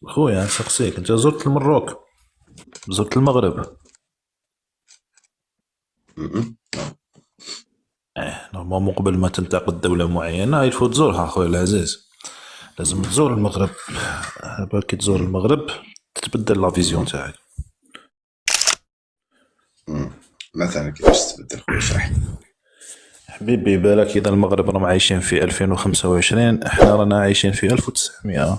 خويا نسقسيك، انت زرت المروك؟ زرت المغرب؟ م-م. نورمالمون قبل ما تنتقد دولة معينة يلفو تزورها خويا العزيز. لازم تزور المغرب. باش كي تزور المغرب تتبدل لا فيزيون م-م. تاعك. م. مثلا كيفاش تبدل خويا، اشرح لي. حبيبي بالك اذا المغرب راهم عايشين في 2025، احنا رانا عايشين في 1900.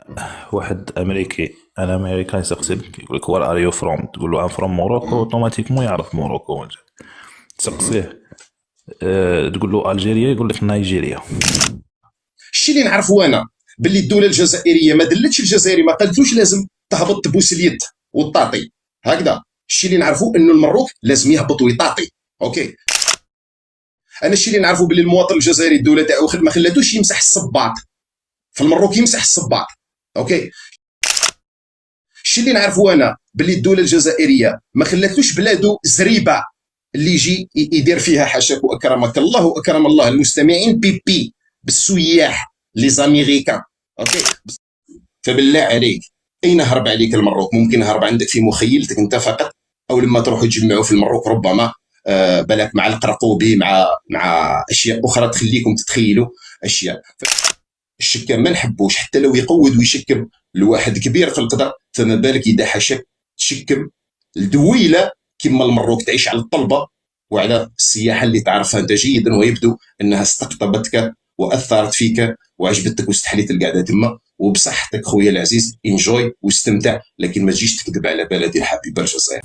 م. واحد امريكي، انا امريكان يسقسيك يقول لك وير ار يو فروم، تقول له ام فروم موروكو، م. اوتوماتيكمون يعرف موروكو. م. تسقسيه تقول له الجيريا يقول لك نيجيريا. الشيء اللي نعرفه انا باللي الدوله الجزائريه ما دلتش الجزائري، ما قالتلوش لازم تهبط تبوس اليد وتطاطي هكذا. الشيء اللي نعرفه انه المروك لازم يهبط ويطاطي. اوكي، انا الشيء اللي نعرفه باللي المواطن الجزائري الدوله تاعو ما خلاتوش يمسح الصباط في المروك، يمسح الصباط. اوكي، الشيء اللي نعرفه انا باللي الدوله الجزائريه ما خلاتلوش بلادو زريبه اللي يجي يدير فيها حاشاك واكرمك الله واكرم الله المستمعين بيبي بالسياح لي زاميريكان. اوكي، فبالله عليك اين هرب عليك المروك؟ ممكن هرب عندك في مخيلتك انت فقط، او لما تروحوا تجمعوا في المروك ربما بالك مع القرقوبي، مع اشياء اخرى تخليكم تتخيلوا اشياء. الشكام ما نحبوش حتى لو يقود ويشكم لواحد كبير في القدر، فما بالك اذا حاشاك تشكم لدويله كما المروك تعيش على الطلبه وعلى السياحه اللي تعرفها انت جيدا، ويبدو انها استقطبتك واثرت فيك وعجبتك واستحليت القعده تما. وبصحتك خويا العزيز، انجوي واستمتع، لكن ما تجيش تكذب على بلدي الحبيبه الجزائر.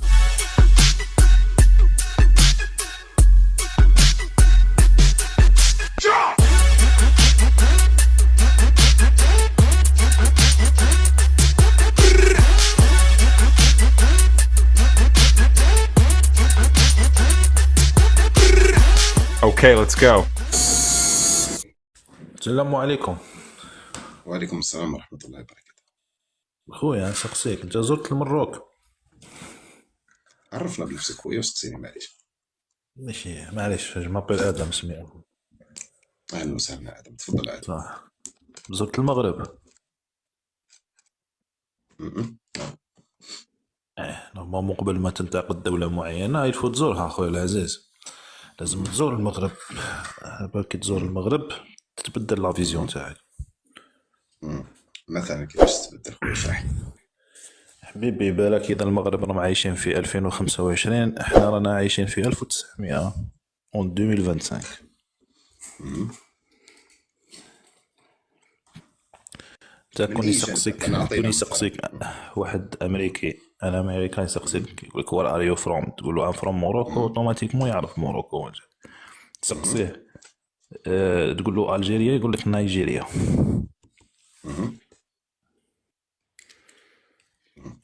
Okay, let's go. السلام عليكم. وعليكم السلام ورحمه الله وبركاته. خويا نسقسيك، انت زرت المروك؟ عرفنا بنفسك خويا وسقسيني معليش. ماشي معليش، جمابيل ادم سميه. اهلا وسهلا ادم، تفضل ادم. صح. زرت المغرب؟ م-م. نورمالمون قبل ما تنتقد دولة معينة يلفو تزورها خويا العزيز. لازم تزور المغرب. باش كي تزور المغرب تتبدل لا فيزيون م-م. تاعك. م. مثلا كيفاش تبدل خويا، اشرح لي. حبيبي بالك اذا المغرب راهم عايشين في 2025، احنا رانا عايشين في 1900 اون 2025. م. من كوني اي جانب؟ يسقسيك، انا كوني اعطينا مثال. يسقسيك واحد امريكي، انا امريكان يسقسيك يقول لك وير ار يو فروم، تقول له ام فروم موروكو، م. اوتوماتيكمون يعرف موروكو. م. تسقسيه تقول له الجيريا يقول لك نيجيريا. م.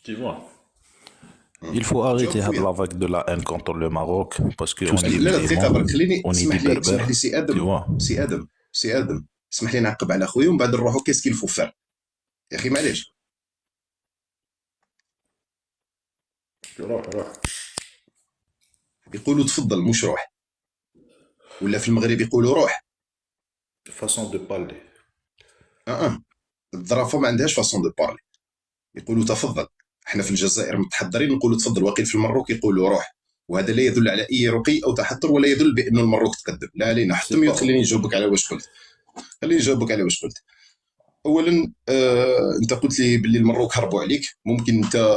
Tu vois. م. Il faut جاوب arrêter هاد خويا. la vague de la haine contre le Maroc parce que on لا est لا دقيقه musulmans, برك، خليني on est des اسمح لي، اسمح berbères, لي سي tu ادم. vois. سي ادم، سي ادم، اسمح لي نعقب على خويا ومن بعد نروحوا كيسكي الفوفار. يا اخي معليش. روح روح. يقولوا تفضل مش روح، ولا في المغرب يقولوا روح. Façon de parler. اه الظرافه ما عندهاش فاسون دو بارلي، يقولوا تفضل. احنا في الجزائر متحضرين نقولوا تفضل، وقيل في المروك يقولوا روح. وهذا لا يدل على اي رقي او تحضر، ولا يدل بانه المروك تقدم. لا علينا، حط C'est ميوت pas خليني vrai. نجاوبك على واش قلت. خليني نجاوبك على واش قلت. اولا انت قلت لي باللي المروك هربوا عليك. ممكن انت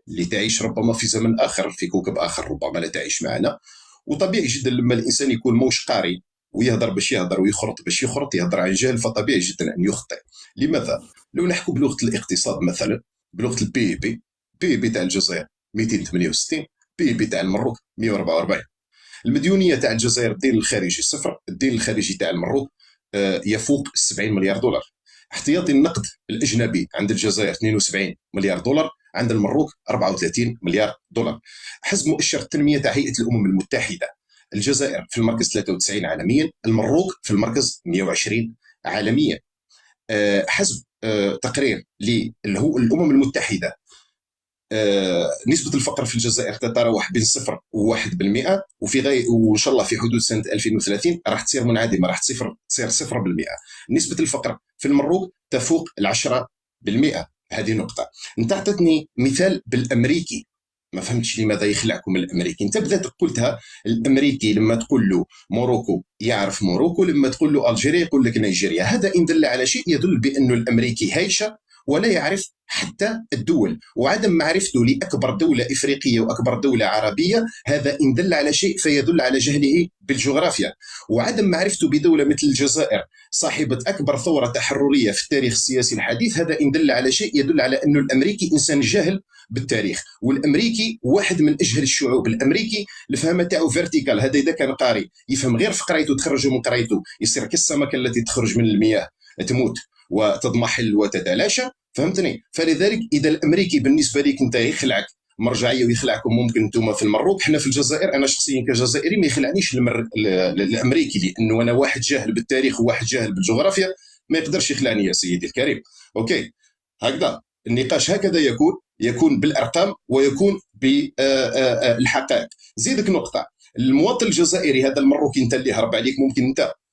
اللي تعيش ربما في زمن اخر، في كوكب اخر، ربما لا تعيش معنا. وطبيعي جدا لما الانسان يكون موش قاري ويهضر باش يهضر ويخرط باش يخرط، يهضر عن جهل، فطبيعي جدا ان يخطئ. لماذا؟ لو نحكوا بلغه الاقتصاد مثلا، بلغه البي بي، بي بي تاع الجزائر 268، بي بي تاع المروك 144. المديونيه تاع الجزائر الدين الخارجي صفر، الدين الخارجي تاع المروك يفوق 70 مليار دولار. احتياطي النقد الاجنبي عند الجزائر 72 مليار دولار، عند المروك 34 مليار دولار. حسب مؤشر التنميه تاع هيئه الامم المتحده، الجزائر في المركز 93 عالميا، المروك في المركز 120 عالميا. حسب تقرير اللي هو الامم المتحده نسبة الفقر في الجزائر تتراوح بين 0 و1%، وإن شاء الله في حدود سنة 2030 راح تصير منعدمة، راح تصير 0%. نسبة الفقر في المروك تفوق 10%. هذه نقطة. أنت أعطتني مثال بالأمريكي، ما فهمتش لماذا يخلعكم الأمريكي. أنت بدأت قلتها الأمريكي لما تقول له موروكو يعرف موروكو، لما تقول له ألجيريا يقول لك نيجيريا. هذا إن دل على شيء يدل بأن الأمريكي هايشة ولا يعرف حتى الدول، وعدم معرفته لأكبر دولة إفريقية وأكبر دولة عربية هذا إن دل على شيء فيدل على جهله بالجغرافيا. وعدم معرفته بدولة مثل الجزائر صاحبة أكبر ثورة تحررية في التاريخ السياسي الحديث هذا إن دل على شيء يدل على أن الأمريكي إنسان جاهل بالتاريخ. والأمريكي واحد من أجهل الشعوب. الأمريكي الفهم تاعو فيرتيكال، هذا إذا كان قاري يفهم غير في قرايته، تخرجه من قرايته يصير كالسمكة التي تخرج من المياه تموت وتضمحل وتتلاشى، فهمتني؟ فلذلك اذا الامريكي بالنسبه لك انت يخلعك مرجعيه ويخلعكم ممكن انتم في المروك، حنا في الجزائر انا شخصيا كجزائري ما يخلعنيش الامريكي، لانه انا واحد جاهل بالتاريخ وواحد جاهل بالجغرافيا ما يقدرش يخلعني يا سيدي الكريم. اوكي، هكذا النقاش هكذا يكون بالارقام ويكون بالحقائق. زيدك نقطه، المواطن الجزائري هذا المروكي انت اللي هرب عليك،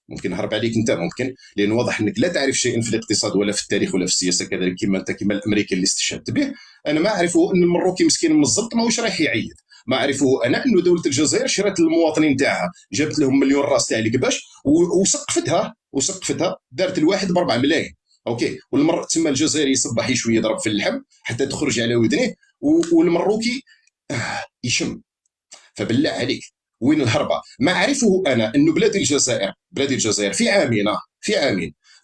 ممكن هرب عليك انت، ممكن، لان واضح انك لا تعرف شيئا في الاقتصاد ولا في التاريخ ولا في السياسه كذلك كما الامريكي اللي استشهدت به. انا ما اعرفه ان المروكي مسكين مزبط ماهوش رايح يعيد. ما اعرفه انا انه دوله الجزائر شرات المواطنين تاعها، جابت لهم مليون راس تاع الكباش وسقفتها دارت الواحد ب4 ملايين. اوكي، والمره تسمى الجزائري يصبح شويه يضرب في اللحم حتى تخرج على ودنيه، والمروكي يشم. فبالله عليك وين الهربة؟ ما أعرفه أنا أنه بلاد الجزائر في عامين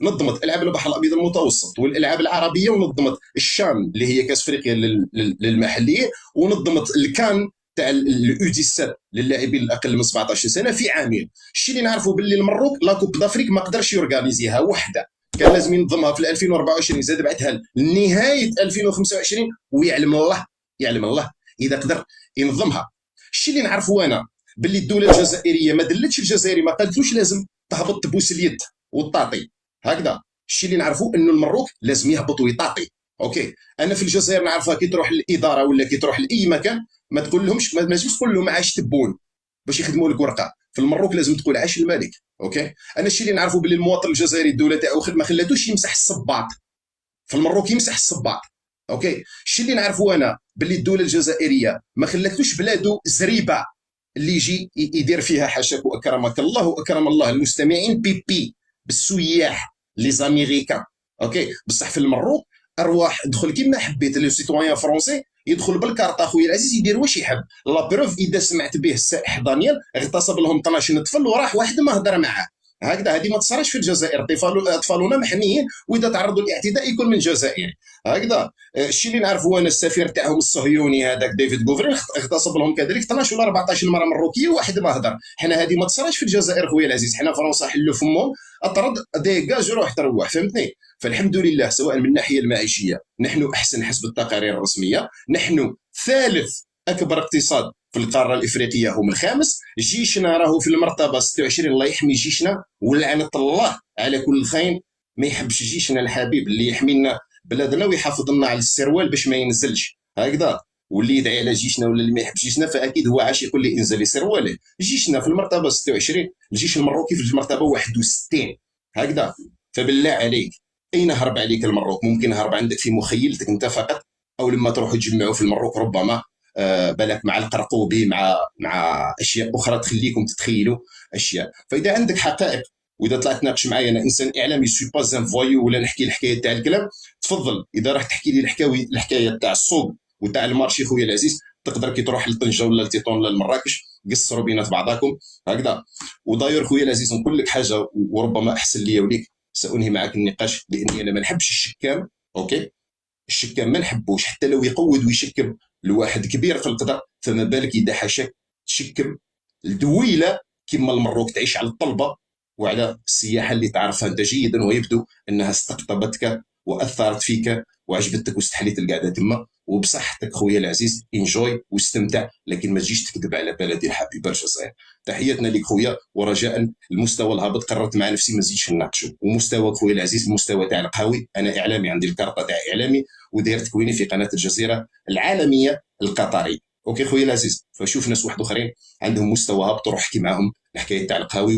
نظمت ألعاب البحر الأبيض المتوسط والألعاب العربية، ونظمت الشان اللي هي كأس أفريقيا للمحلية، ونظمت الكان تاع الU17 للاعبين الأقل من 17 سنة في عامين. الشيء اللي نعرفه باللي المروك لا كوب دافريك ما قدرش يورغانيزيها وحده، كان لازم ينظمها في 2024 زاد بعتها لنهاية 2025، ويعلم الله إذا قدر ينظمها. الشيء اللي نعرفه أنا باللي الدوله الجزائريه ما دلتش الجزائري، ما قالتلوش لازم تهبط تبوس اليد وتطاطي. هكذا الشيء اللي نعرفه انه المروك لازم يهبط ويطاطي. اوكي، انا في الجزائر نعرفها كي تروح للاداره ولا كي تروح لاي مكان ما تقولهمش، ما لازمش تقول لهم عاش تبون باش يخدموا لك ورقه. في المروك لازم تقول عاش الملك. اوكي، انا الشيء اللي نعرفه باللي المواطن الجزائري الدوله تاعو ما خلاتوش يمسح الصباط، في المروك يمسح الصباط. اوكي، الشيء اللي نعرفه انا باللي الدوله الجزائريه ما خلاتوش بلادو زريبه اللي يجي يدير فيها حاشاك واكرمك الله واكرم الله المستمعين بيبي بالسياح لي زاميريكان. اوكي، بصح في المروك ارواح دخل كيما حبيت. لو سيتويان فرونسي يدخل بالكارت اخويا العزيز يدير واش يحب. لا بروف اذا سمعت به السائح دانيال اغتصب لهم 12 طفل وراح واحد ما هضر معاه. هكذا هذه ما تصراش في الجزائر، اطفالنا محميين واذا تعرضوا للاعتداء يكون من جزائري. هكذا الشيء اللي نعرفه انا السفير تاعهم الصهيوني هذاك ديفيد غوفرين اغتصب لهم كذلك 12 ولا 14 مره مروكيه وواحد ما هضر. حنا هذه ما تصراش في الجزائر خويا العزيز، حنا فرنسا حلوا فمهم اطرد ديكاج روح تروح، فهمتني؟ فالحمد لله سواء من الناحيه المعيشيه نحن احسن حسب التقارير الرسميه، نحن ثالث اكبر اقتصاد في القاره الافريقيه، هم الخامس. جيشنا راهو في المرتبه 26، الله يحمي جيشنا ولعنه الله على كل خاين ما يحبش جيشنا الحبيب اللي يحمي لنا بلادنا ويحافظ لنا على السروال باش ما ينزلش. هكذا واللي يدعي على جيشنا ولا اللي ما يحبش جيشنا فاكيد هو عاش يقول لي انزل سرواله. جيشنا في المرتبه 26، الجيش المروكي في المرتبه 61. هكذا فبالله عليك اين هرب عليك المروك؟ ممكن هرب عندك في مخيلتك انت فقط، او لما تروحوا تجمعوا في المروك ربما بالك مع القرقوبي مع اشياء اخرى تخليكم تتخيلوا اشياء. فاذا عندك حقائق واذا طلعت تناقش معايا انا انسان اعلامي سوي با زان فويو ولا نحكي الحكايه تاع الكلام، تفضل. اذا راح تحكي لي الحكايه تاع السوق وتاع المارشي خويا العزيز تقدر كي تروح لطنجه ولا لتيطون ولا لمراكش قصروا بينات بعضاكم. هكذا وداير خويا العزيز نقول لك حاجه وربما احسن لي وليك، سانهي معك النقاش لاني انا ما نحبش الشكام. اوكي، الشكام ما نحبوش حتى لو يقود ويشكم لواحد كبير في القدر، فما بالك اذا حاشاك تشكم الدويله كما المروك تعيش على الطلبه وعلى السياحه اللي تعرفها انت جيدا ويبدو انها استقطبتك واثرت فيك وعجبتك واستحليت القعده تما. وبصحتك خويا العزيز، انجوي واستمتع، لكن ما تجيش تكذب على بلدي الحبيبه الجزائر. تحياتنا لك خويا، ورجاء المستوى الهابط قررت مع نفسي ما نزيدش نناقشوا. ومستوى خويا العزيز المستوى تاع القهاوي، انا اعلامي عندي الكارطه تاع اعلامي وداير تكويني في قناه الجزيره العالميه القطريه. اوكي خويا العزيز، فشوف ناس واحد اخرين عندهم مستوى هابط وروح احكي معاهم الحكايه تاع القهاوي.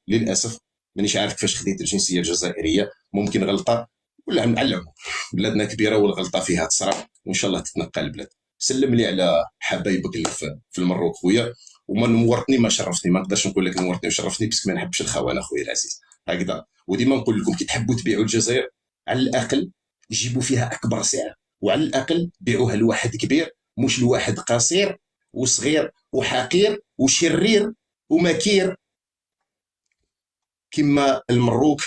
وللاسف مانيش عارف كيفاش خديت الجنسيه الجزائريه، ممكن غلطه ولا على العموم بلادنا كبيره والغلطه فيها تصرا، وان شاء الله تتنقى البلاد. سلم لي على حبايبك اللي في المروك خويا، وما نورتني ما شرفتني، ما نقدرش نقول لك نورتني وشرفتني بس ما نحبش الخونه خويا العزيز هكذا. وديما نقول لكم كي تحبوا تبيعوا الجزائر على الاقل جيبوا فيها اكبر سعر، وعلى الاقل بيعوها لواحد كبير مش لواحد قصير وصغير وحقير وشرير ومكير كما المروك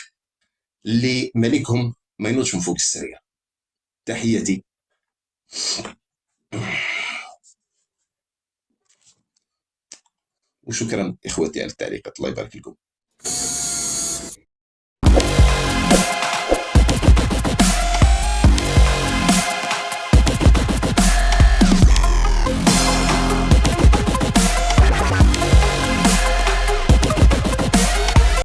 اللي ملكهم ما ينوضش من فوق السرير. تحياتي. وشكرا اخوتي على التعليقات، الله يبارك لكم.